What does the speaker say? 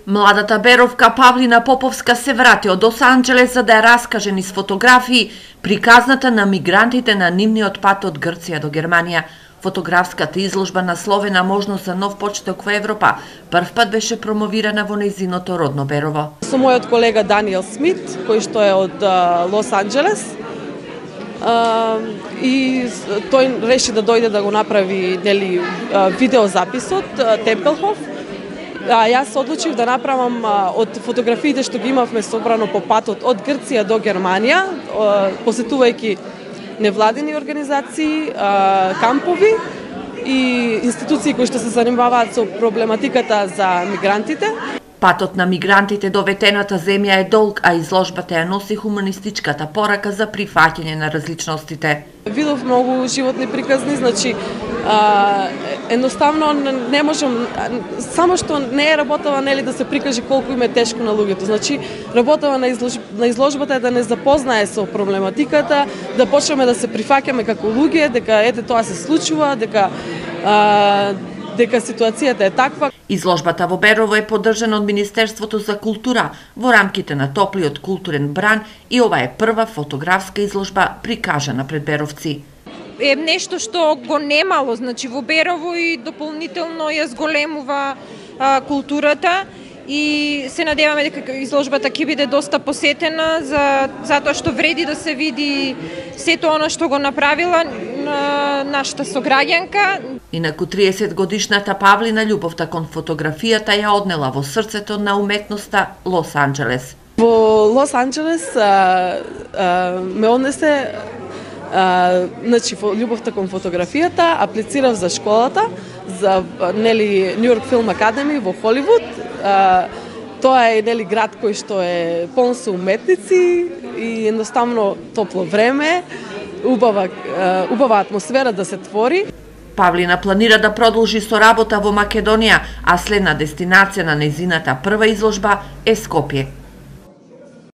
Младата беровка Павлина Поповска се врати од Лос Анџелес за да ја раскаже низ фотографии приказната на мигрантите на нивниот пат од Грција до Германија. Фотографската изложба насловена "Можност за нов почеток во Европа" прв пат беше промовирана во нејзиното родно Берово. Со мојот колега Даниел Смит, кој што е од Лос Анџелес, и тој реши да дојде да го направи видеозаписот Темпелхоф. Јас одлучив да направам од фотографиите што ги имавме собрано по патот од Грција до Германија, посетувајќи невладини организации, кампови и институции кои што се занимаваат со проблематиката за мигрантите. Патот на мигрантите до ветената земја е долг, а изложбата ја носи хуманистичката порака за прифаќање на различностите. Видов многу животни приказни, значи едноставно не можам, само што не е работава да се прикаже колку им е тешко на луѓето. Значи работава на изложбата е да не запознае со проблематиката, да почнеме да се прифаќаме како луѓе, дека ете тоа се случува, дека ситуацијата е таква. Изложбата во Берово е поддржана од Министерството за култура во рамките на топлиот културен бран и ова е прва фотографска изложба прикажана пред беровци. Е нешто што го немало, значи во Берово и дополнително ја зголемува културата и се надеваме дека изложбата ќе биде доста посетена затоа што вреди да се види сето она што го направила нашата сограѓанка. Инаку 30 годишната Павлина љубовта кон фотографијата ја однела во срцето на уметноста Лос Анџелес. Во Лос Анџелес ме однесе значи љубовта кон фотографијата, аплицирав за школата, за Нью Йорк Филм Академи во Холивуд. Тоа е град кој што е полн со уметници и едноставно топло време, убава атмосфера да се твори. Павлина планира да продолжи со работа во Македонија, а следна дестинација на нејзината прва изложба е Скопје.